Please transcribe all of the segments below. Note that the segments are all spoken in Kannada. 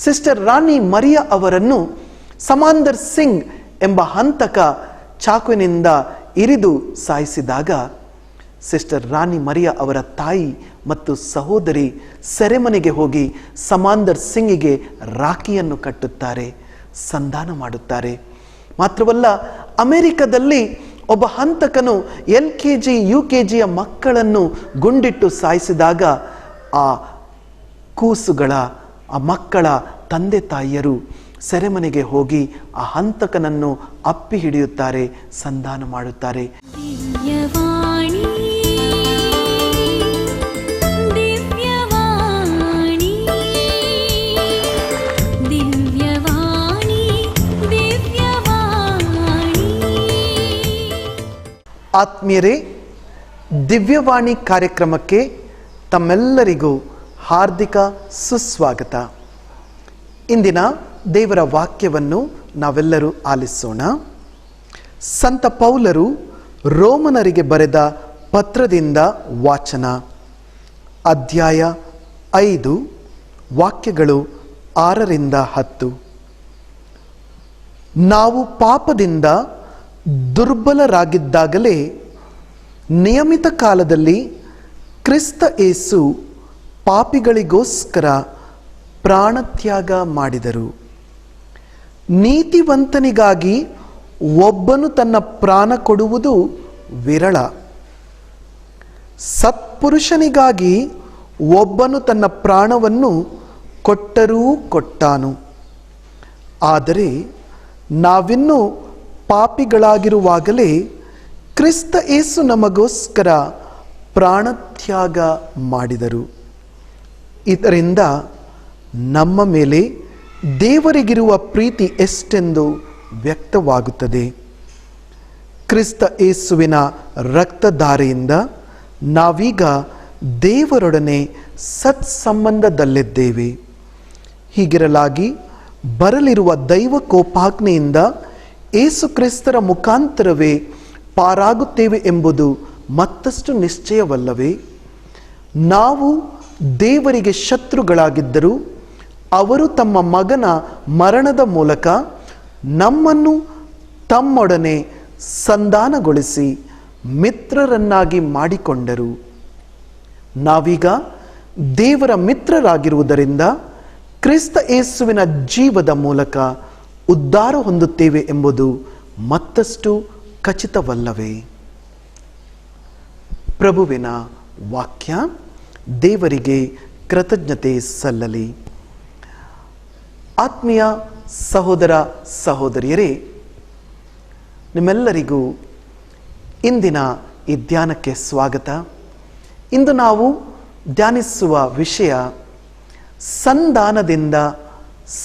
ಸಿಸ್ಟರ್ ರಾಣಿ ಮರಿಯಾ ಅವರನ್ನು ಸಮಾಂದರ್ ಸಿಂಗ್ ಎಂಬ ಹಂತಕ ಚಾಕುವಿನಿಂದ ಇರಿದು ಸಾಯಿಸಿದಾಗ ಸಿಸ್ಟರ್ ರಾಣಿ ಮರಿಯಾ ಅವರ ತಾಯಿ ಮತ್ತು ಸಹೋದರಿ ಸೆರೆಮನೆಗೆ ಹೋಗಿ ಸಮಾಂದರ್ ಸಿಂಗಿಗೆ ರಾಖಿಯನ್ನು ಕಟ್ಟುತ್ತಾರೆ, ಸಂಧಾನ ಮಾಡುತ್ತಾರೆ. ಮಾತ್ರವಲ್ಲ, ಅಮೆರಿಕದಲ್ಲಿ ಒಬ್ಬ ಹಂತಕನು LKG UKGಯ ಮಕ್ಕಳನ್ನು ಗುಂಡಿಟ್ಟು ಸಾಯಿಸಿದಾಗ ಆ ಕೂಸುಗಳ ಆ ಮಕ್ಕಳ ತಂದೆ ತಾಯಿಯರು ಸೆರೆಮನೆಗೆ ಹೋಗಿ ಆ ಹಂತಕನನ್ನು ಅಪ್ಪಿ ಹಿಡಿಯುತ್ತಾರೆ, ಸಂಧಾನ ಮಾಡುತ್ತಾರೆ. ಆತ್ಮೀಯರೇ, ದಿವ್ಯವಾಣಿ ಕಾರ್ಯಕ್ರಮಕ್ಕೆ ತಮ್ಮೆಲ್ಲರಿಗೂ ಹಾರ್ದಿಕ ಸುಸ್ವಾಗತ. ಇಂದಿನ ದೇವರ ವಾಕ್ಯವನ್ನು ನಾವೆಲ್ಲರೂ ಆಲಿಸೋಣ. ಸಂತ ಪೌಲರು ರೋಮನರಿಗೆ ಬರೆದ ಪತ್ರದಿಂದ ವಾಚನ, ಅಧ್ಯಾಯ 5, ವಾಕ್ಯಗಳು 6-10. ನಾವು ಪಾಪದಿಂದ ದುರ್ಬಲರಾಗಿದ್ದಾಗಲೇ ನಿಯಮಿತ ಕಾಲದಲ್ಲಿ ಕ್ರಿಸ್ತ ಯೇಸು ಪಾಪಿಗಳಿಗೋಸ್ಕರ ಪ್ರಾಣತ್ಯಾಗ ಮಾಡಿದರು. ನೀತಿವಂತನಿಗಾಗಿ ಒಬ್ಬನು ತನ್ನ ಪ್ರಾಣ ಕೊಡುವುದು ವಿರಳ. ಸತ್ಪುರುಷನಿಗಾಗಿ ಒಬ್ಬನು ತನ್ನ ಪ್ರಾಣವನ್ನು ಕೊಟ್ಟರೂ ಕೊಟ್ಟಾನು. ಆದರೆ ನಾವಿನ್ನೂ ಪಾಪಿಗಳಾಗಿರುವಾಗಲೇ ಕ್ರಿಸ್ತ ಯೇಸು ನಮಗೋಸ್ಕರ ಪ್ರಾಣತ್ಯಾಗ ಮಾಡಿದರು. ಇದರಿಂದ ನಮ್ಮ ಮೇಲೆ ದೇವರಿಗಿರುವ ಪ್ರೀತಿ ಎಷ್ಟೆಂದು ವ್ಯಕ್ತವಾಗುತ್ತದೆ. ಕ್ರಿಸ್ತ ಯೇಸುವಿನ ರಕ್ತಧಾರೆಯಿಂದ ನಾವೀಗ ದೇವರೊಡನೆ ಸತ್ಸಂಬಂಧದಲ್ಲಿದ್ದೇವೆ. ಹೀಗಿರಲಾಗಿ ಬರಲಿರುವ ದೈವ ಕೋಪಾಗ್ನೆಯಿಂದ ಯೇಸು ಕ್ರಿಸ್ತರ ಮುಖಾಂತರವೇ ಪಾರಾಗುತ್ತೇವೆ ಎಂಬುದು ಮತ್ತಷ್ಟು ನಿಶ್ಚಯವಲ್ಲವೇ? ನಾವು ದೇವರಿಗೆ ಶತ್ರುಗಳಾಗಿದ್ದರೂ ಅವರು ತಮ್ಮ ಮಗನ ಮರಣದ ಮೂಲಕ ನಮ್ಮನ್ನು ತಮ್ಮೊಡನೆ ಸಂಧಾನಗೊಳಿಸಿ ಮಿತ್ರರನ್ನಾಗಿ ಮಾಡಿಕೊಂಡರು. ನಾವೀಗ ದೇವರ ಮಿತ್ರರಾಗಿರುವುದರಿಂದ ಕ್ರಿಸ್ತ ಯೇಸುವಿನ ಜೀವದ ಮೂಲಕ ಉದ್ಧಾರ ಹೊಂದುತ್ತೇವೆ ಎಂಬುದು ಮತ್ತಷ್ಟು ಖಚಿತವಲ್ಲವೇ? ಪ್ರಭುವಿನ ವಾಕ್ಯ. ದೇವರಿಗೆ ಕೃತಜ್ಞತೆ ಸಲ್ಲಲಿ. ಆತ್ಮೀಯ ಸಹೋದರ ಸಹೋದರಿಯರೇ, ನಿಮ್ಮೆಲ್ಲರಿಗೂ ಇಂದಿನ ಈ ಧ್ಯಾನಕ್ಕೆ ಸ್ವಾಗತ. ಇಂದು ನಾವು ಧ್ಯಾನಿಸುವ ವಿಷಯ ಸಂಧಾನದಿಂದ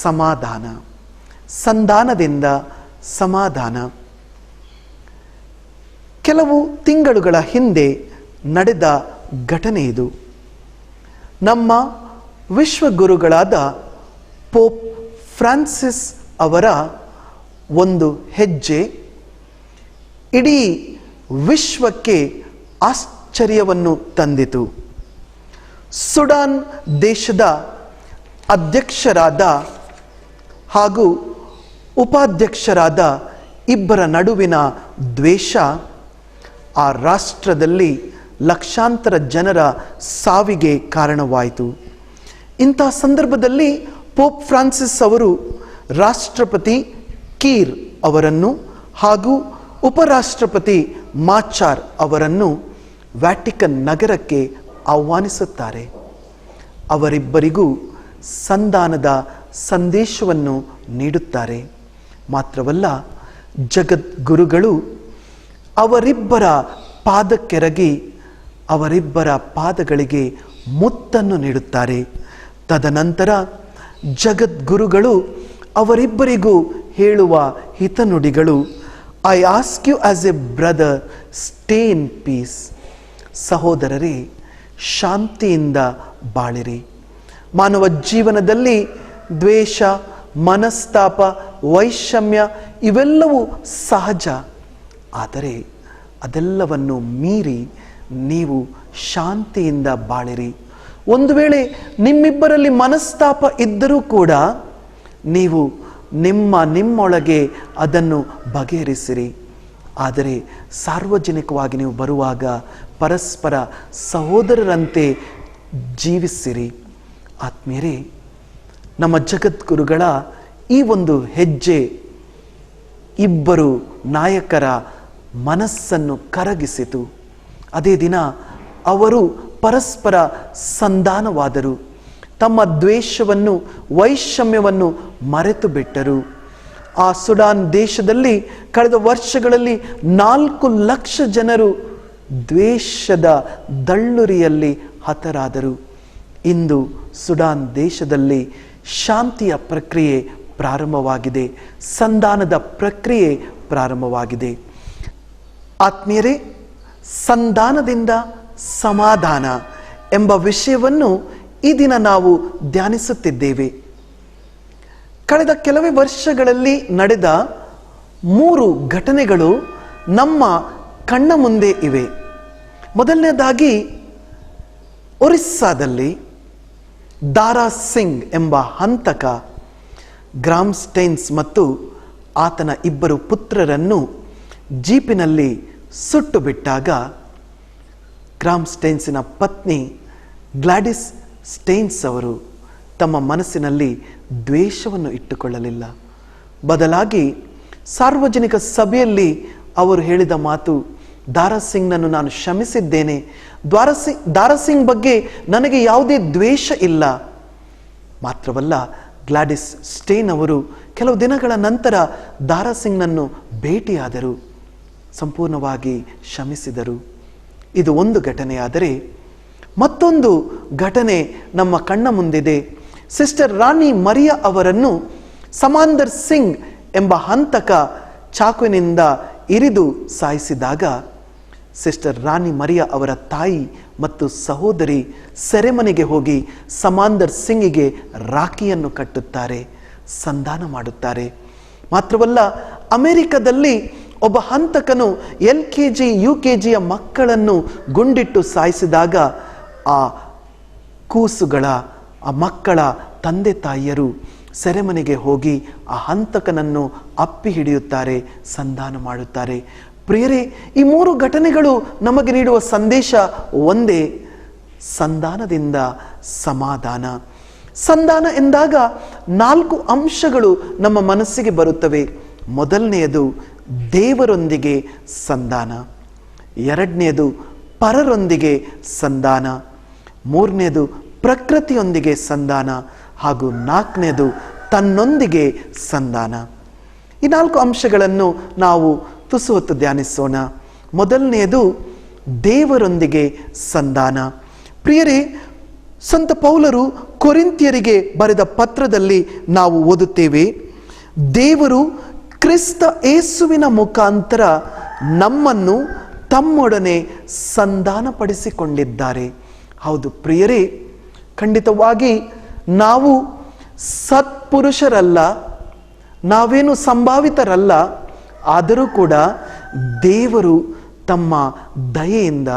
ಸಮಾಧಾನ. ಸಂಧಾನದಿಂದ ಸಮಾಧಾನ. ಕೆಲವು ತಿಂಗಳುಗಳ ಹಿಂದೆ ನಡೆದ ಘಟನೆ ಇದು. ನಮ್ಮ ವಿಶ್ವಗುರುಗಳಾದ ಪೋಪ್ ಫ್ರಾನ್ಸಿಸ್ ಅವರ ಒಂದು ಹೆಜ್ಜೆ ಇಡೀ ವಿಶ್ವಕ್ಕೆ ಆಶ್ಚರ್ಯವನ್ನು ತಂದಿತು. ಸುಡಾನ್ ದೇಶದ ಅಧ್ಯಕ್ಷರಾದ ಹಾಗೂ ಉಪಾಧ್ಯಕ್ಷರಾದ ಇಬ್ಬರ ನಡುವಿನ ದ್ವೇಷ ಆ ರಾಷ್ಟ್ರದಲ್ಲಿ ಲಕ್ಷಾಂತರ ಜನರ ಸಾವಿಗೆ ಕಾರಣವಾಯಿತು. ಇಂಥ ಸಂದರ್ಭದಲ್ಲಿ ಪೋಪ್ ಫ್ರಾನ್ಸಿಸ್ ಅವರು ರಾಷ್ಟ್ರಪತಿ ಕೀರ್ ಅವರನ್ನು ಹಾಗೂ ಉಪರಾಷ್ಟ್ರಪತಿ ಮಾಚಾರ್ ಅವರನ್ನು ವ್ಯಾಟಿಕನ್ ನಗರಕ್ಕೆ ಆಹ್ವಾನಿಸುತ್ತಾರೆ. ಅವರಿಬ್ಬರಿಗೂ ಸಂಧಾನದ ಸಂದೇಶವನ್ನು ನೀಡುತ್ತಾರೆ. ಮಾತ್ರವಲ್ಲ, ಜಗದ್ಗುರುಗಳು ಅವರಿಬ್ಬರ ಪಾದಕ್ಕೆರಗಿ ಅವರಿಬ್ಬರ ಪಾದಗಳಿಗೆ ಮುತ್ತನ್ನು ನೀಡುತ್ತಾರೆ. ತದನಂತರ ಜಗದ್ಗುರುಗಳು ಅವರಿಬ್ಬರಿಗೂ ಹೇಳುವ ಹಿತನುಡಿಗಳು, I ask you as a brother, stay in peace. ಸಹೋದರರೇ, ಶಾಂತಿಯಿಂದ ಬಾಳಿರಿ. ಮಾನವ ಜೀವನದಲ್ಲಿ ದ್ವೇಷ, ಮನಸ್ತಾಪ, ವೈಷಮ್ಯ ಇವೆಲ್ಲವೂ ಸಹಜ. ಆದರೆ ಅದೆಲ್ಲವನ್ನು ಮೀರಿ ನೀವು ಶಾಂತಿಯಿಂದ ಬಾಳಿರಿ. ಒಂದು ವೇಳೆ ನಿಮ್ಮಿಬ್ಬರಲ್ಲಿ ಮನಸ್ತಾಪ ಇದ್ದರೂ ಕೂಡ ನೀವು ನಿಮ್ಮೊಳಗೆ ಅದನ್ನು ಬಗೆಹರಿಸಿರಿ. ಆದರೆ ಸಾರ್ವಜನಿಕವಾಗಿ ನೀವು ಬರುವಾಗ ಪರಸ್ಪರ ಸಹೋದರರಂತೆ ಜೀವಿಸಿರಿ. ಆತ್ಮೀಯರೇ, ನಮ್ಮ ಜಗದ್ಗುರುಗಳ ಈ ಒಂದು ಹೆಜ್ಜೆ ಇಬ್ಬರು ನಾಯಕರ ಮನಸ್ಸನ್ನು ಕರಗಿಸಿತು. ಅದೇ ದಿನ ಅವರು ಪರಸ್ಪರ ಸಂಧಾನವಾದರು. ತಮ್ಮ ದ್ವೇಷವನ್ನು, ವೈಷಮ್ಯವನ್ನು ಮರೆತು ಬಿಟ್ಟರು. ಆ ಸುಡಾನ್ ದೇಶದಲ್ಲಿ ಕಳೆದ ವರ್ಷಗಳಲ್ಲಿ 4 ಲಕ್ಷ ಜನರು ದ್ವೇಷದ ದಳ್ಳುರಿಯಲ್ಲಿ ಹತರಾದರು. ಇಂದು ಸುಡಾನ್ ದೇಶದಲ್ಲಿ ಶಾಂತಿಯ ಪ್ರಕ್ರಿಯೆ ಪ್ರಾರಂಭವಾಗಿದೆ, ಸಂಧಾನದ ಪ್ರಕ್ರಿಯೆ ಪ್ರಾರಂಭವಾಗಿದೆ. ಆತ್ಮೀಯರೇ, ಸಂಧಾನದಿಂದ ಸಮಾಧಾನ ಎಂಬ ವಿಷಯವನ್ನು ಈ ದಿನ ನಾವು ಧ್ಯಾನಿಸುತ್ತಿದ್ದೇವೆ. ಕಳೆದ ಕೆಲವೇ ವರ್ಷಗಳಲ್ಲಿ ನಡೆದ 3 ಘಟನೆಗಳು ನಮ್ಮ ಕಣ್ಣ ಮುಂದೆ ಇವೆ. ಮೊದಲನೇದಾಗಿ ಒರಿಸ್ಸಾದಲ್ಲಿ ದಾರಾ ಸಿಂಗ್ ಎಂಬ ಹಂತಕ ಗ್ರಾಮ್ ಸ್ಟೈನ್ಸ್ ಮತ್ತು ಆತನ 2 ಪುತ್ರರನ್ನು ಜೀಪಿನಲ್ಲಿ ಸುಟ್ಟು ಬಿಟ್ಟಾಗ ಗ್ರಾಮ್ ಸ್ಟೈನ್ಸಿನ ಪತ್ನಿ ಗ್ಲಾಡಿಸ್ ಸ್ಟೈನ್ಸ್ ಅವರು ತಮ್ಮ ಮನಸ್ಸಿನಲ್ಲಿ ದ್ವೇಷವನ್ನು ಇಟ್ಟುಕೊಳ್ಳಲಿಲ್ಲ. ಬದಲಾಗಿ ಸಾರ್ವಜನಿಕ ಸಭೆಯಲ್ಲಿ ಅವರು ಹೇಳಿದ ಮಾತು, ದಾರಾ ಸಿಂಗ್ನನ್ನು ನಾನು ಕ್ಷಮಿಸಿದ್ದೇನೆ, ದಾರಾ ಸಿಂಗ್ ಬಗ್ಗೆ ನನಗೆ ಯಾವುದೇ ದ್ವೇಷ ಇಲ್ಲ. ಮಾತ್ರವಲ್ಲ, ಗ್ಲಾಡಿಸ್ ಸ್ಟೇನ್ ಅವರು ಕೆಲವು ದಿನಗಳ ನಂತರ ದಾರಾ ಸಿಂಗ್ನನ್ನು ಭೇಟಿಯಾದರು, ಸಂಪೂರ್ಣವಾಗಿ ಕ್ಷಮಿಸಿದರು. ಇದು ಒಂದು ಘಟನೆಯಾದರೆ, ಮತ್ತೊಂದು ಘಟನೆ ನಮ್ಮ ಕಣ್ಣ ಮುಂದಿದೆ. ಸಿಸ್ಟರ್ ರಾಣಿ ಮರಿಯಾ ಅವರನ್ನು ಸಮಾಂದರ್ ಸಿಂಗ್ ಎಂಬ ಹಂತಕ ಚಾಕುವಿನಿಂದ ಇರಿದು ಸಾಯಿಸಿದಾಗ ಸಿಸ್ಟರ್ ರಾಣಿ ಮರಿಯಾ ಅವರ ತಾಯಿ ಮತ್ತು ಸಹೋದರಿ ಸೆರೆಮನೆಗೆ ಹೋಗಿ ಸಮಾಂದರ್ ಸಿಂಗಿಗೆ ರಾಖಿಯನ್ನು ಕಟ್ಟುತ್ತಾರೆ, ಸಂಧಾನ ಮಾಡುತ್ತಾರೆ. ಮಾತ್ರವಲ್ಲ, ಅಮೆರಿಕದಲ್ಲಿ ಒಬ್ಬ ಹಂತಕನು LKG UKG ಮಕ್ಕಳನ್ನು ಗುಂಡಿಟ್ಟು ಸಾಯಿಸಿದಾಗ ಆ ಕೂಸುಗಳ, ಆ ಮಕ್ಕಳ ತಂದೆ ತಾಯಿಯರು ಸೆರೆಮನೆಗೆ ಹೋಗಿ ಆ ಹಂತಕನನ್ನು ಅಪ್ಪಿ ಹಿಡಿಯುತ್ತಾರೆ, ಸಂಧಾನ ಮಾಡುತ್ತಾರೆ. ಪ್ರಿಯರೇ, ಈ 3 ಘಟನೆಗಳು ನಮಗೆ ನೀಡುವ ಸಂದೇಶ ಒಂದೇ: ಸಂಧಾನದಿಂದ ಸಮಾಧಾನ. ಸಂಧಾನ ಎಂದಾಗ 4 ಅಂಶಗಳು ನಮ್ಮ ಮನಸ್ಸಿಗೆ ಬರುತ್ತವೆ. ಮೊದಲನೆಯದು ದೇವರೊಂದಿಗೆ ಸಂಧಾನ, ಎರಡನೆಯದು ಪರರೊಂದಿಗೆ ಸಂಧಾನ, ಮೂರನೆಯದು ಪ್ರಕೃತಿಯೊಂದಿಗೆ ಸಂಧಾನ ಹಾಗೂ ನಾಲ್ಕನೆಯದು ತನ್ನೊಂದಿಗೆ ಸಂಧಾನ. ಈ 4 ಅಂಶಗಳನ್ನು ನಾವು ತುಸು ಹೊತ್ತು ಧ್ಯಾನಿಸೋಣ. ಮೊದಲನೆಯದು ದೇವರೊಂದಿಗೆ ಸಂಧಾನ. ಪ್ರಿಯರೇ, ಸಂತ ಪೌಲರು ಕೊರಿಂಥಿಯರಿಗೆ ಬರೆದ ಪತ್ರದಲ್ಲಿ ನಾವು ಓದುತ್ತೇವೆ, ದೇವರು ಕ್ರಿಸ್ತ ಯೇಸುವಿನ ಮುಖಾಂತರ ನಮ್ಮನ್ನು ತಮ್ಮೊಡನೆ ಸಂಧಾನಪಡಿಸಿಕೊಂಡಿದ್ದಾರೆ. ಹೌದು ಪ್ರಿಯರೇ, ಖಂಡಿತವಾಗಿ ನಾವು ಸತ್ಪುರುಷರಲ್ಲ, ನಾವೇನು ಸಂಭಾವಿತರಲ್ಲ. ಆದರೂ ಕೂಡ ದೇವರು ತಮ್ಮ ದಯೆಯಿಂದ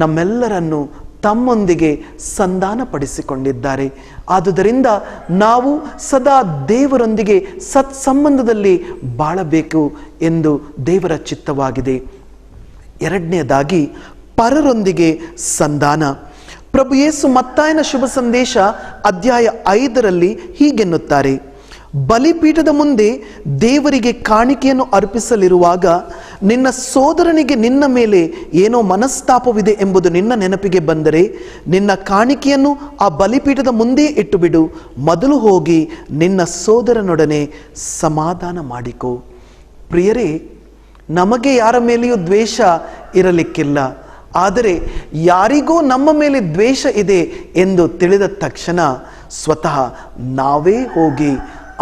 ನಮ್ಮೆಲ್ಲರನ್ನು ತಮ್ಮೊಂದಿಗೆ ಸಂಧಾನಪಡಿಸಿಕೊಂಡಿದ್ದಾರೆ. ಆದುದರಿಂದ ನಾವು ಸದಾ ದೇವರೊಂದಿಗೆ ಸತ್ಸಂಬಂಧದಲ್ಲಿ ಬಾಳಬೇಕು ಎಂದು ದೇವರ ಚಿತ್ತವಾಗಿದೆ. ಎರಡನೆಯದಾಗಿ ಪರರೊಂದಿಗೆ ಸಂಧಾನ. ಪ್ರಭು ಯೇಸು ಮತ್ತಾಯನ ಶುಭ ಸಂದೇಶ ಅಧ್ಯಾಯ 5ರಲ್ಲಿ ಹೀಗೆನ್ನುತ್ತಾರೆ, ಬಲಿಪೀಠದ ಮುಂದೆ ದೇವರಿಗೆ ಕಾಣಿಕೆಯನ್ನು ಅರ್ಪಿಸಲಿರುವಾಗ ನಿನ್ನ ಸೋದರನಿಗೆ ನಿನ್ನ ಮೇಲೆ ಏನೋ ಮನಸ್ತಾಪವಿದೆ ಎಂಬುದು ನಿನ್ನ ನೆನಪಿಗೆ ಬಂದರೆ ನಿನ್ನ ಕಾಣಿಕೆಯನ್ನು ಆ ಬಲಿಪೀಠದ ಮುಂದೆ ಇಟ್ಟುಬಿಡು. ಮೊದಲು ಹೋಗಿ ನಿನ್ನ ಸೋದರನೊಡನೆ ಸಮಾಧಾನ ಮಾಡಿಕೋ. ಪ್ರಿಯರೇ, ನಮಗೆ ಯಾರ ಮೇಲೆಯೂ ದ್ವೇಷ ಇರಲಿಕ್ಕಿಲ್ಲ. ಆದರೆ ಯಾರಿಗೋ ನಮ್ಮ ಮೇಲೆ ದ್ವೇಷ ಇದೆ ಎಂದು ತಿಳಿದ ತಕ್ಷಣ ಸ್ವತಃ ನಾವೇ ಹೋಗಿ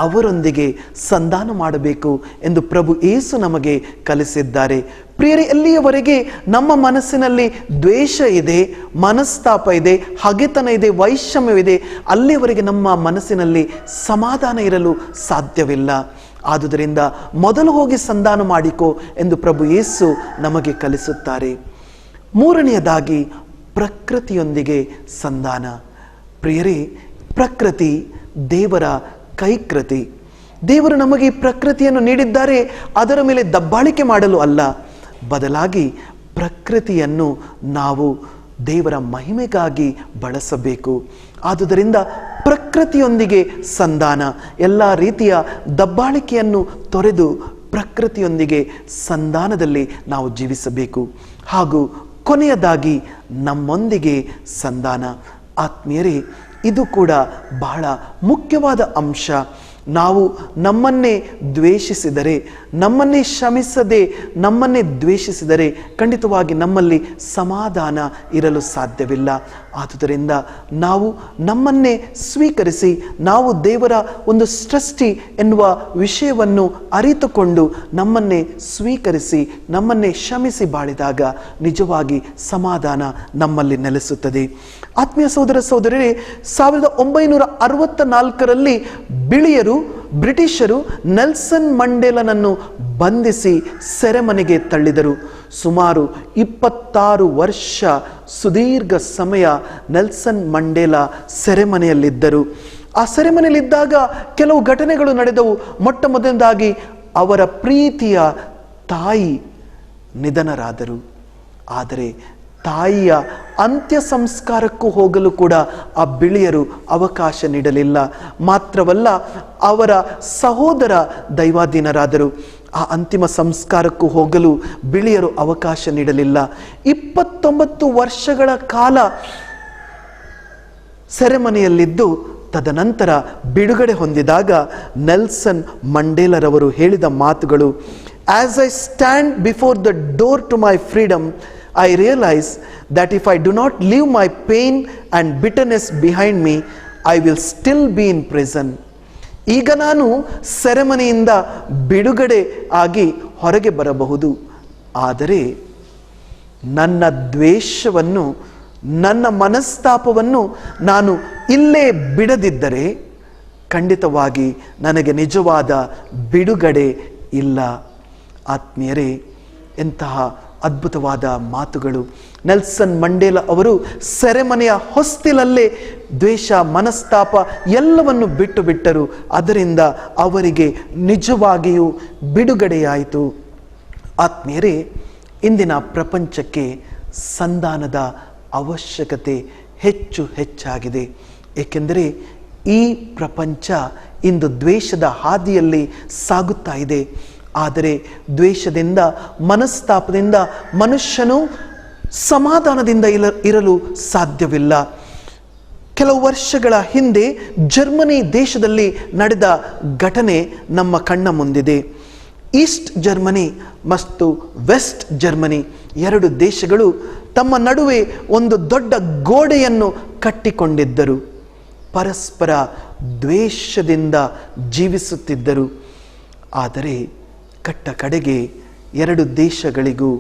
ಅವರೊಂದಿಗೆ ಸಂಧಾನ ಮಾಡಬೇಕು ಎಂದು ಪ್ರಭು ಯೇಸು ನಮಗೆ ಕಲಿಸಿದ್ದಾರೆ. ಪ್ರಿಯರೇ, ಎಲ್ಲಿಯವರೆಗೆ ನಮ್ಮ ಮನಸ್ಸಿನಲ್ಲಿ ದ್ವೇಷ ಇದೆ, ಮನಸ್ತಾಪ ಇದೆ, ಹಗೆತನ ಇದೆ, ವೈಷಮ್ಯವಿದೆ, ಅಲ್ಲಿಯವರೆಗೆ ನಮ್ಮ ಮನಸ್ಸಿನಲ್ಲಿ ಸಮಾಧಾನ ಇರಲು ಸಾಧ್ಯವಿಲ್ಲ. ಆದುದರಿಂದ ಮೊದಲು ಹೋಗಿ ಸಂಧಾನ ಮಾಡಿಕೋ ಎಂದು ಪ್ರಭು ಯೇಸು ನಮಗೆ ಕಲಿಸುತ್ತಾರೆ. ಮೂರನೆಯದಾಗಿ ಪ್ರಕೃತಿಯೊಂದಿಗೆ ಸಂಧಾನ. ಪ್ರಿಯರೇ, ಪ್ರಕೃತಿ ದೇವರ ಕೈಕೃತಿ. ದೇವರು ನಮಗೆ ಈ ಪ್ರಕೃತಿಯನ್ನು ನೀಡಿದ್ದಾರೆ ಅದರ ಮೇಲೆ ದಬ್ಬಾಳಿಕೆ ಮಾಡಲು ಅಲ್ಲ, ಬದಲಾಗಿ ಪ್ರಕೃತಿಯನ್ನು ನಾವು ದೇವರ ಮಹಿಮೆಗಾಗಿ ಬಳಸಬೇಕು. ಆದುದರಿಂದ ಪ್ರಕೃತಿಯೊಂದಿಗೆ ಸಂಧಾನ, ಎಲ್ಲ ರೀತಿಯ ದಬ್ಬಾಳಿಕೆಯನ್ನು ತೊರೆದು ಪ್ರಕೃತಿಯೊಂದಿಗೆ ಸಂಧಾನದಲ್ಲಿ ನಾವು ಜೀವಿಸಬೇಕು. ಹಾಗೂ ಕೊನೆಯದಾಗಿ ನಮ್ಮೊಂದಿಗೆ ಸಂಧಾನ. ಆತ್ಮೀಯರೇ, ಇದು ಕೂಡ ಬಹಳ ಮುಖ್ಯವಾದ ಅಂಶ. ನಾವು ನಮ್ಮನ್ನೇ ದ್ವೇಷಿಸಿದರೆ, ನಮ್ಮನ್ನೇ ಕ್ಷಮಿಸದೆ ನಮ್ಮನ್ನೇ ದ್ವೇಷಿಸಿದರೆ ಖಂಡಿತವಾಗಿ ನಮ್ಮಲ್ಲಿ ಸಮಾಧಾನ ಇರಲು ಸಾಧ್ಯವಿಲ್ಲ. ಆದುದರಿಂದ ನಾವು ನಮ್ಮನ್ನೇ ಸ್ವೀಕರಿಸಿ, ನಾವು ದೇವರ ಒಂದು ಸೃಷ್ಟಿ ಎನ್ನುವ ವಿಷಯವನ್ನು ಅರಿತುಕೊಂಡು ನಮ್ಮನ್ನೇ ಸ್ವೀಕರಿಸಿ ನಮ್ಮನ್ನೇ ಕ್ಷಮಿಸಿ ಬಾಳಿದಾಗ ನಿಜವಾಗಿ ಸಮಾಧಾನ ನಮ್ಮಲ್ಲಿ ನೆಲೆಸುತ್ತದೆ. ಆತ್ಮೀಯ ಸಹೋದರ ಸಹೋದರರೇ, 1964ರಲ್ಲಿ ಬಿಳಿಯರು ಬ್ರಿಟಿಷರು ನೆಲ್ಸನ್ ಮಂಡೇಲನನ್ನು ಬಂಧಿಸಿ ಸೆರೆಮನೆಗೆ ತಳ್ಳಿದರು. ಸುಮಾರು 26 ವರ್ಷ ಸುದೀರ್ಘ ಸಮಯ ನೆಲ್ಸನ್ ಮಂಡೇಲ ಸೆರೆಮನೆಯಲ್ಲಿದ್ದರು. ಆ ಸೆರೆಮನೆಯಲ್ಲಿದ್ದಾಗ ಕೆಲವು ಘಟನೆಗಳು ನಡೆದವು. ಮೊಟ್ಟ ಮೊದಲನೇದಾಗಿ ಅವರ ಪ್ರೀತಿಯ ತಾಯಿ ನಿಧನರಾದರು. ಆದರೆ ತಾಯಿಯ ಅಂತ್ಯ ಸಂಸ್ಕಾರಕ್ಕೂ ಹೋಗಲು ಕೂಡ ಆ ಬಿಳಿಯರು ಅವಕಾಶ ನೀಡಲಿಲ್ಲ. ಮಾತ್ರವಲ್ಲ, ಅವರ ಸಹೋದರ ದೈವಾಧೀನರಾದರು. ಆ ಅಂತಿಮ ಸಂಸ್ಕಾರಕ್ಕೂ ಹೋಗಲು ಬಿಳಿಯರು ಅವಕಾಶ ನೀಡಲಿಲ್ಲ. 29 ವರ್ಷಗಳ ಕಾಲ ಸೆರೆಮನೆಯಲ್ಲಿದ್ದು ತದನಂತರ ಬಿಡುಗಡೆ ಹೊಂದಿದಾಗ ನೆಲ್ಸನ್ ಮಂಡೇಲರವರು ಹೇಳಿದ ಮಾತುಗಳು, "As I stand before the door to my freedom, I realize that if I do not leave my pain and bitterness behind me, I will still be in prison." ಈಗ ನಾನು ಸೆರೆಮನೆಯಿಂದ ಬಿಡುಗಡೆ ಆಗಿ ಹೊರಗೆ ಬರಬಹುದು, ಆದರೆ ನನ್ನ ದ್ವೇಷವನ್ನು, ನನ್ನ ಮನಸ್ತಾಪವನ್ನು ನಾನು ಇಲ್ಲೇ ಬಿಡದಿದ್ದರೆ ಖಂಡಿತವಾಗಿ ನನಗೆ ನಿಜವಾದ ಬಿಡುಗಡೆ ಇಲ್ಲ. ಆತ್ಮೀಯರೇ, ಎಂತಹ ಅದ್ಭುತವಾದ ಮಾತುಗಳು. ನೆಲ್ಸನ್ ಮಂಡೇಲ ಅವರು ಸೆರೆಮನೆಯ ಹೊಸ್ತಿಲಲ್ಲೇ ದ್ವೇಷ, ಮನಸ್ತಾಪ ಎಲ್ಲವನ್ನು ಬಿಟ್ಟು ಬಿಟ್ಟರು. ಅದರಿಂದ ಅವರಿಗೆ ನಿಜವಾಗಿಯೂ ಬಿಡುಗಡೆಯಾಯಿತು. ಆತ್ಮೀಯರೇ, ಇಂದಿನ ಪ್ರಪಂಚಕ್ಕೆ ಸಂಧಾನದ ಅವಶ್ಯಕತೆ ಹೆಚ್ಚಾಗಿದೆ. ಏಕೆಂದರೆ ಈ ಪ್ರಪಂಚ ಇಂದು ದ್ವೇಷದ ಹಾದಿಯಲ್ಲಿ ಸಾಗುತ್ತಾ ಇದೆ. ಆದರೆ ದ್ವೇಷದಿಂದ, ಮನಸ್ತಾಪದಿಂದ ಮನುಷ್ಯನು ಸಮಾಧಾನದಿಂದ ಇರಲು ಸಾಧ್ಯವಿಲ್ಲ. ಕೆಲವು ವರ್ಷಗಳ ಹಿಂದೆ ಜರ್ಮನಿ ದೇಶದಲ್ಲಿ ನಡೆದ ಘಟನೆ ನಮ್ಮ ಕಣ್ಣ ಮುಂದಿದೆ. ಈಸ್ಟ್ ಜರ್ಮನಿ ಮತ್ತು ವೆಸ್ಟ್ ಜರ್ಮನಿ 2 ದೇಶಗಳು ತಮ್ಮ ನಡುವೆ ಒಂದು ದೊಡ್ಡ ಗೋಡೆಯನ್ನು ಕಟ್ಟಿಕೊಂಡಿದ್ದರು. ಪರಸ್ಪರ ದ್ವೇಷದಿಂದ ಜೀವಿಸುತ್ತಿದ್ದರು. ಆದರೆ ಕಟ್ಟ ಕಡೆಗೆ 2 ದೇಶಗಳಿಗೂ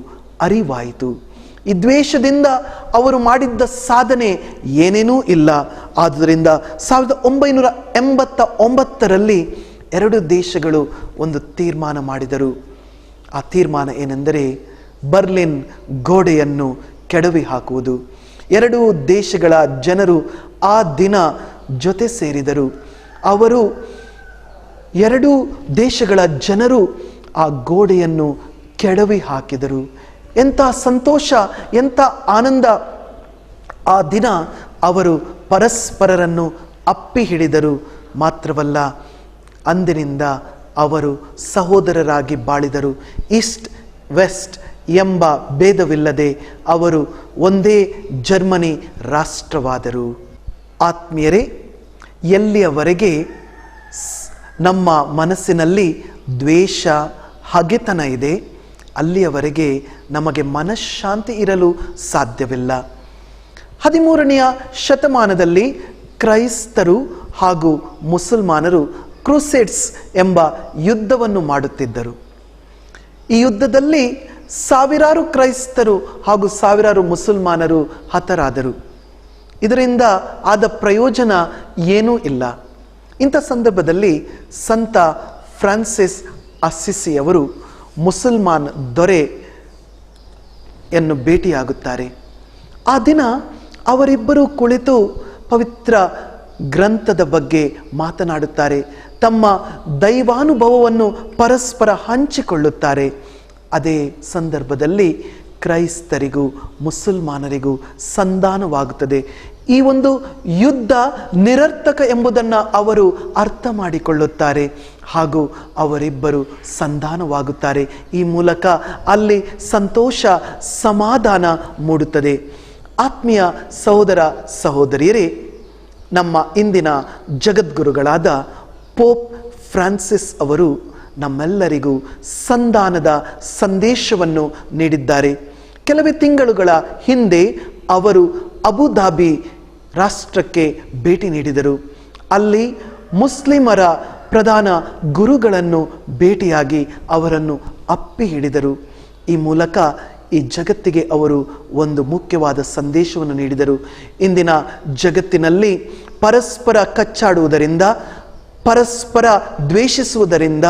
ಅರಿವಾಯಿತು, ಈ ದ್ವೇಷದಿಂದ ಅವರು ಮಾಡಿದ್ದ ಸಾಧನೆ ಏನೇನೂ ಇಲ್ಲ. ಆದುದರಿಂದ 1989ರಲ್ಲಿ 2 ದೇಶಗಳು ಒಂದು ತೀರ್ಮಾನ ಮಾಡಿದರು. ಆ ತೀರ್ಮಾನ ಏನೆಂದರೆ ಬರ್ಲಿನ್ ಗೋಡೆಯನ್ನು ಕೆಡವಿ ಹಾಕುವುದು. 2 ದೇಶಗಳ ಜನರು ಆ ದಿನ ಜೊತೆ ಸೇರಿದರು. ಅವರು 2 ದೇಶಗಳ ಜನರು ಆ ಗೋಡೆಯನ್ನು ಕೆಡವಿ ಹಾಕಿದರು. ಎಂಥ ಸಂತೋಷ, ಎಂಥ ಆನಂದ! ಆ ದಿನ ಅವರು ಪರಸ್ಪರರನ್ನು ಅಪ್ಪಿ ಹಿಡಿದರು. ಮಾತ್ರವಲ್ಲ, ಅಂದಿನಿಂದ ಅವರು ಸಹೋದರರಾಗಿ ಬಾಳಿದರು. ಈಸ್ಟ್ ವೆಸ್ಟ್ ಎಂಬ ಭೇದವಿಲ್ಲದೆ ಅವರು ಒಂದೇ ಜರ್ಮನಿ ರಾಷ್ಟ್ರವಾದರು. ಆತ್ಮೀಯರೇ, ಎಲ್ಲಿಯವರೆಗೆ ನಮ್ಮ ಮನಸ್ಸಿನಲ್ಲಿ ದ್ವೇಷ, ಹಗೆತನ ಇದೆ, ಅಲ್ಲಿಯವರೆಗೆ ನಮಗೆ ಮನಃಶಾಂತಿ ಇರಲು ಸಾಧ್ಯವಿಲ್ಲ. 13ನೇ ಶತಮಾನದಲ್ಲಿ ಕ್ರೈಸ್ತರು ಹಾಗೂ ಮುಸಲ್ಮಾನರು ಕ್ರೂಸೇಡ್ಸ್ ಎಂಬ ಯುದ್ಧವನ್ನು ಮಾಡುತ್ತಿದ್ದರು. ಈ ಯುದ್ಧದಲ್ಲಿ ಸಾವಿರಾರು ಕ್ರೈಸ್ತರು ಹಾಗೂ ಸಾವಿರಾರು ಮುಸಲ್ಮಾನರು ಹತರಾದರು. ಇದರಿಂದ ಆದ ಪ್ರಯೋಜನ ಏನೂ ಇಲ್ಲ. ಇಂಥ ಸಂದರ್ಭದಲ್ಲಿ ಸಂತ ಫ್ರಾನ್ಸಿಸ್ ಅಸ್ಸಿಸಿಯವರು ಮುಸಲ್ಮಾನ್ ದೊರೆಯನ್ನು ಭೇಟಿಯಾಗುತ್ತಾರೆ. ಆ ದಿನ ಅವರಿಬ್ಬರು ಕುಳಿತು ಪವಿತ್ರ ಗ್ರಂಥದ ಬಗ್ಗೆ ಮಾತನಾಡುತ್ತಾರೆ. ತಮ್ಮ ದೈವಾನುಭವವನ್ನು ಪರಸ್ಪರ ಹಂಚಿಕೊಳ್ಳುತ್ತಾರೆ. ಅದೇ ಸಂದರ್ಭದಲ್ಲಿ ಕ್ರೈಸ್ತರಿಗೂ ಮುಸಲ್ಮಾನರಿಗೂ ಸಂಧಾನವಾಗುತ್ತದೆ. ಈ ಒಂದು ಯುದ್ಧ ನಿರರ್ಥಕ ಎಂಬುದನ್ನು ಅವರು ಅರ್ಥ ಮಾಡಿಕೊಳ್ಳುತ್ತಾರೆ ಹಾಗೂ ಅವರಿಬ್ಬರು ಸಂಧಾನವಾಗುತ್ತಾರೆ. ಈ ಮೂಲಕ ಅಲ್ಲಿ ಸಂತೋಷ ಸಮಾಧಾನ ಮೂಡುತ್ತದೆ. ಆತ್ಮೀಯ ಸಹೋದರ ಸಹೋದರಿಯರೇ, ನಮ್ಮ ಇಂದಿನ ಜಗದ್ಗುರುಗಳಾದ ಪೋಪ್ ಫ್ರಾನ್ಸಿಸ್ ಅವರು ನಮ್ಮೆಲ್ಲರಿಗೂ ಸಂಧಾನದ ಸಂದೇಶವನ್ನು ನೀಡಿದ್ದಾರೆ. ಕೆಲವೇ ತಿಂಗಳುಗಳ ಹಿಂದೆ ಅವರು ಅಬುಧಾಬಿ ರಾಷ್ಟ್ರಕ್ಕೆ ಭೇಟಿ ನೀಡಿದರು. ಅಲ್ಲಿ ಮುಸ್ಲಿಮರ ಪ್ರಧಾನ ಗುರುಗಳನ್ನು ಭೇಟಿಯಾಗಿ ಅವರನ್ನು ಅಪ್ಪಿ ಹಿಡಿದರು. ಈ ಮೂಲಕ ಈ ಜಗತ್ತಿಗೆ ಅವರು ಒಂದು ಮುಖ್ಯವಾದ ಸಂದೇಶವನ್ನು ನೀಡಿದರು. ಇಂದಿನ ಜಗತ್ತಿನಲ್ಲಿ ಪರಸ್ಪರ ಕಚ್ಚಾಡುವುದರಿಂದ, ಪರಸ್ಪರ ದ್ವೇಷಿಸುವುದರಿಂದ,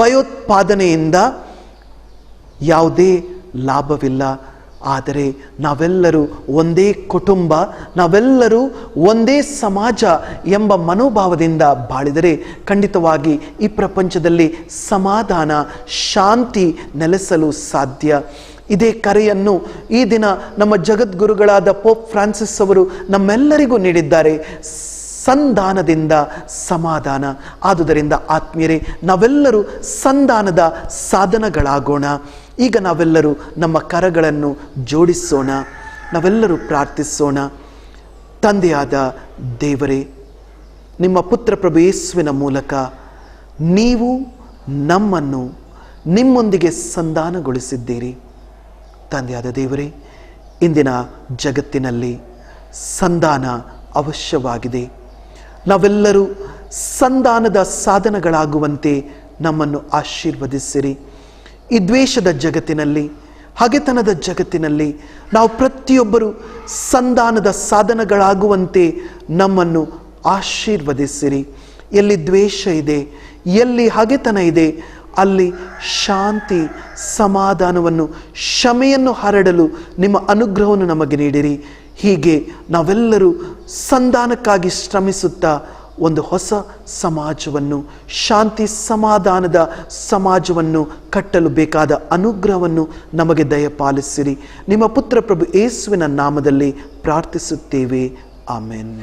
ಭಯೋತ್ಪಾದನೆಯಿಂದ ಯಾವುದೇ ಲಾಭವಿಲ್ಲ. ಆದರೆ ನಾವೆಲ್ಲರೂ ಒಂದೇ ಕುಟುಂಬ, ನಾವೆಲ್ಲರೂ ಒಂದೇ ಸಮಾಜ ಎಂಬ ಮನೋಭಾವದಿಂದ ಬಾಳಿದರೆ ಖಂಡಿತವಾಗಿ ಈ ಪ್ರಪಂಚದಲ್ಲಿ ಸಮಾಧಾನ, ಶಾಂತಿ ನೆಲೆಸಲು ಸಾಧ್ಯ. ಇದೇ ಕರೆಯನ್ನು ಈ ದಿನ ನಮ್ಮ ಜಗದ್ಗುರುಗಳಾದ ಪೋಪ್ ಫ್ರಾನ್ಸಿಸ್ ಅವರು ನಮ್ಮೆಲ್ಲರಿಗೂ ನೀಡಿದ್ದಾರೆ. ಸಂಧಾನದಿಂದ ಸಮಾಧಾನ. ಆದುದರಿಂದ ಆತ್ಮೀಯರೇ, ನಾವೆಲ್ಲರೂ ಸಂಧಾನದ ಸಾಧನಗಳಾಗೋಣ. ಈಗ ನಾವೆಲ್ಲರೂ ನಮ್ಮ ಕರಗಳನ್ನು ಜೋಡಿಸೋಣ, ನಾವೆಲ್ಲರೂ ಪ್ರಾರ್ಥಿಸೋಣ. ತಂದೆಯಾದ ದೇವರೇ, ನಿಮ್ಮ ಪುತ್ರ ಪ್ರಭು ಯೇಸುವಿನ ಮೂಲಕ ನೀವು ನಮ್ಮನ್ನು ನಿಮ್ಮೊಂದಿಗೆ ಸಂಧಾನಗೊಳಿಸಿದ್ದೀರಿ. ತಂದೆಯಾದ ದೇವರೇ, ಇಂದಿನ ಜಗತ್ತಿನಲ್ಲಿ ಸಂಧಾನ ಅವಶ್ಯವಾಗಿದೆ. ನಾವೆಲ್ಲರೂ ಸಂಧಾನದ ಸಾಧನಗಳಾಗುವಂತೆ ನಮ್ಮನ್ನು ಆಶೀರ್ವದಿಸಿರಿ. ಈ ದ್ವೇಷದ ಜಗತ್ತಿನಲ್ಲಿ, ಹಗೆತನದ ಜಗತ್ತಿನಲ್ಲಿ ನಾವು ಪ್ರತಿಯೊಬ್ಬರು ಸಂಧಾನದ ಸಾಧನಗಳಾಗುವಂತೆ ನಮ್ಮನ್ನು ಆಶೀರ್ವದಿಸಿರಿ. ಎಲ್ಲಿ ದ್ವೇಷ ಇದೆ, ಎಲ್ಲಿ ಹಗೆತನ ಇದೆ, ಅಲ್ಲಿ ಶಾಂತಿ, ಸಮಾಧಾನವನ್ನು, ಕ್ಷಮೆಯನ್ನು ಹರಡಲು ನಿಮ್ಮ ಅನುಗ್ರಹವನ್ನು ನಮಗೆ ನೀಡಿರಿ. ಹೀಗೆ ನಾವೆಲ್ಲರೂ ಸಂಧಾನಕ್ಕಾಗಿ ಶ್ರಮಿಸುತ್ತಾ ಒಂದು ಹೊಸ ಸಮಾಜವನ್ನು, ಶಾಂತಿ ಸಮಾಧಾನದ ಸಮಾಜವನ್ನು ಕಟ್ಟಲು ಬೇಕಾದ ಅನುಗ್ರಹವನ್ನು ನಮಗೆ ದಯಪಾಲಿಸಿರಿ. ನಿಮ್ಮ ಪುತ್ರ ಪ್ರಭು ಯೇಸುವಿನ ನಾಮದಲ್ಲಿ ಪ್ರಾರ್ಥಿಸುತ್ತೇವೆ. ಆಮೆನ್.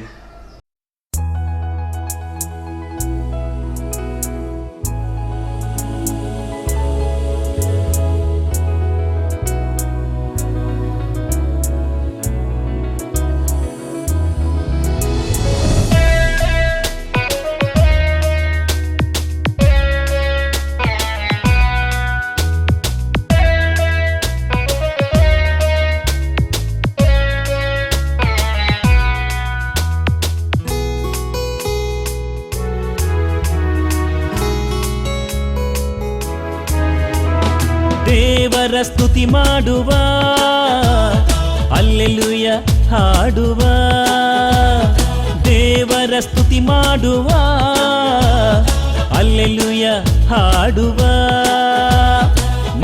ದೇವರ ಸ್ತುತಿ ಮಾಡುವ, ಹಲ್ಲೆಲೂಯ ಹಾಡುವ. ದೇವರ ಸ್ತುತಿ ಮಾಡುವ, ಹಲ್ಲೆಲೂಯ ಹಾಡುವ.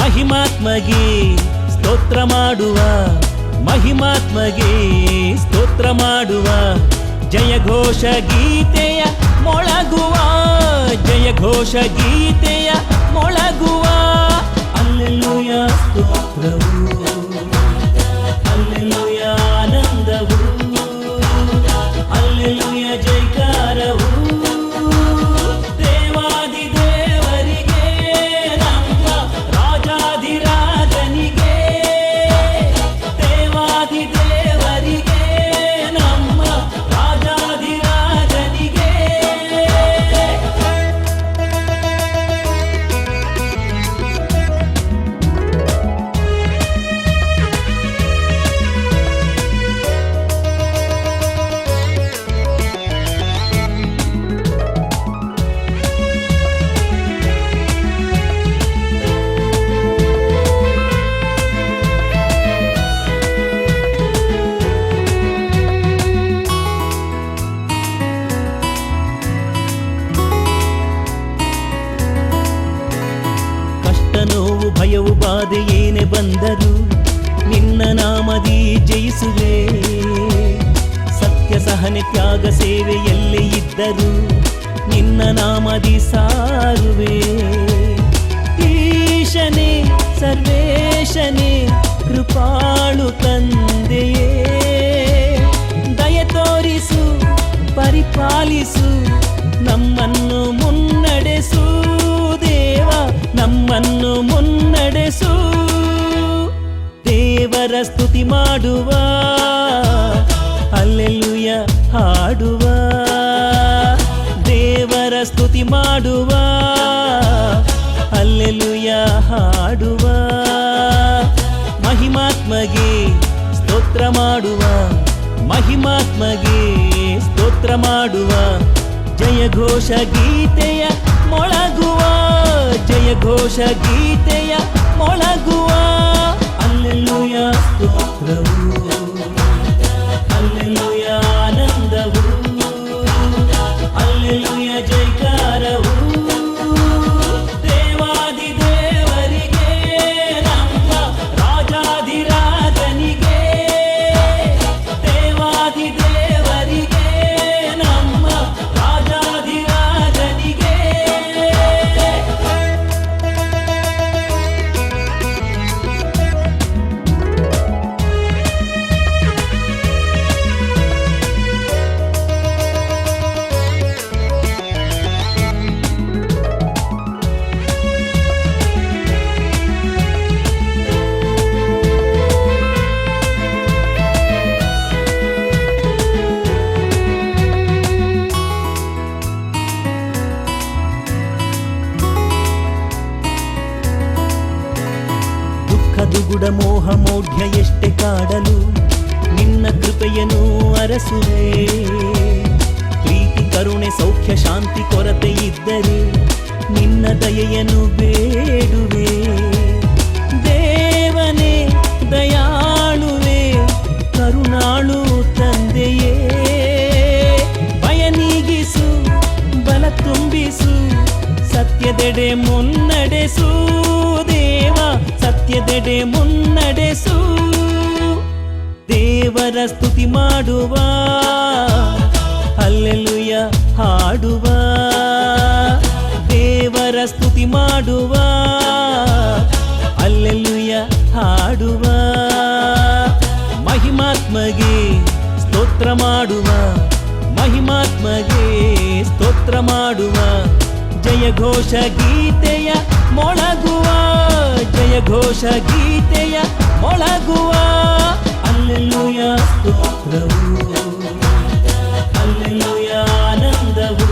ಮಹಿಮಾತ್ಮಗೆ ಸ್ತೋತ್ರ ಮಾಡುವ, ಮಹಿಮಾತ್ಮಗೆ ಸ್ತೋತ್ರ ಮಾಡುವ. ಜಯಘೋಷ ಗೀತೆಯ ಮೊಳಗುವ, ಜಯಘೋಷ ಗೀತೆಯ ಮೊಳಗುವ. ಹಲ್ಲೆಲೂಯ ಸ್ತೋತ್ರವು, ಹಲ್ಲೆಲೂಯ ಆನಂದವು, ಹಲ್ಲೆಲೂಯ ಜೈಕಾರವು. ದೇವಾದಿ ದೇವರಿಗೆ, ನಮ್ಮ ರಾಜಾಧಿರಾಜನಿಗೆ. ದೇವಾದಿ ದೇವರಿಗೆ, ನಮ್ಮ ರಾಜಾಧಿರಾಜನಿಗೆ. ನೋವು ಭಯವು ಬಾಧೆ ಏನೇ ಬಂದರು ನಿನ್ನ ನಾಮದಿ ಜಯಿಸುವೆ. ಸತ್ಯ ಸಹನೆ ತ್ಯಾಗ ಸೇವೆ ಎಲ್ಲೇ ಇದ್ದರು ನಿನ್ನ ನಾಮದಿ ಸಾರುವೆ. ಈಶನೇ ಸರ್ವೇಶನೇ ಕೃಪಾಳು ತಂದೆಯೇ, ದಯ ತೋರಿಸು ಪರಿಪಾಲಿಸು ನಮ್ಮನ್ನು ಮುನ್ನಡೆಸು ದೇವ, ನಮ್ಮನ್ನು ಮುನ್ನಡೆಸು. ದೇವರ ಸ್ತುತಿ ಮಾಡುವ, ಹಲ್ಲೆಲೂಯ ಹಾಡುವ. ದೇವರ ಸ್ತುತಿ ಮಾಡುವ, ಹಲ್ಲೆಲೂಯ ಹಾಡುವ. ಮಹಿಮಾತ್ಮಗೆ ಸ್ತೋತ್ರ ಮಾಡುವ, ಮಹಿಮಾತ್ಮಗೆ ಸ್ತೋತ್ರ ಮಾಡುವ. ಜಯ ಘೋಷ ಗೀತೆಯ ಮೊಳಗುವ, ಜಯ ಘೋಷ ಗೀತೆಯ ಮೊಳಗುವ. ಹಲ್ಲೆಲೂಯ ಸ್ತೋತ್ರವು, ಹಲ್ಲೆಲೂಯ ಆನಂದವು, ಹಲ್ಲೆಲೂಯ ಜೈಕಾರವು. ದೇವಾದಿ ದೇವರಿಗೆ ನಮ್ಮ ರಾಜಾಧಿರಾಜನಿಗೆ, ದೇವಾದಿ ದೇವರಿಗೆ ನಮ್ಮ ರಾಜಾಧಿರಾಜನಿಗೆ. ದುಗುಡ ಮೋಹ ಮೌಢ್ಯ ಎಷ್ಟೇ ಕಾಡಲು ನಿನ್ನ ಕೃಪೆಯನ್ನು ಅರಸುವೆ. ಪ್ರೀತಿ ಕರುಣೆ ಸೌಖ್ಯ ಶಾಂತಿ ಕೊರತೆ ಇದ್ದರೆ ನಿನ್ನ ದಯೆಯನ್ನು ಬೇಡುವೆ. ದೇವನೇ ದಯಾಳುವೆ ಕರುಣಾಳು ತಂದೆಯೇ, ಭಯ ನೀಗಿಸು ಬಲ ತುಂಬಿಸು, ಸತ್ಯದೆಡೆ ಮುನ್ನಡೆಸು ದೇವ, ಸತ್ಯದೆಡೆ ಮುನ್ನಡೆಸು. ದೇವರ ಸ್ತುತಿ ಮಾಡುವ, ಹಲ್ಲೆಲೂಯ ಹಾಡುವ. ದೇವರ ಸ್ತುತಿ ಮಾಡುವ, ಹಲ್ಲೆಲೂಯ ಹಾಡುವ. ಮಹಿಮಾತ್ಮಗೆ ಸ್ತೋತ್ರ ಮಾಡುವ, ಮಹಿಮಾತ್ಮಗೆ ಸ್ತೋತ್ರ ಮಾಡುವ. ಜಯ ಘೋಷ ಗೀತೆಯ ಮೊಳಗುವ, ಜಯ ಘೋಷ ಗೀತೆಯ ಮೊಳಗುವ. ಹಲ್ಲೆಲೂಯ ಸ್ತೋತ್ರವು, ಹಲ್ಲೆಲೂಯ ಆನಂದವು,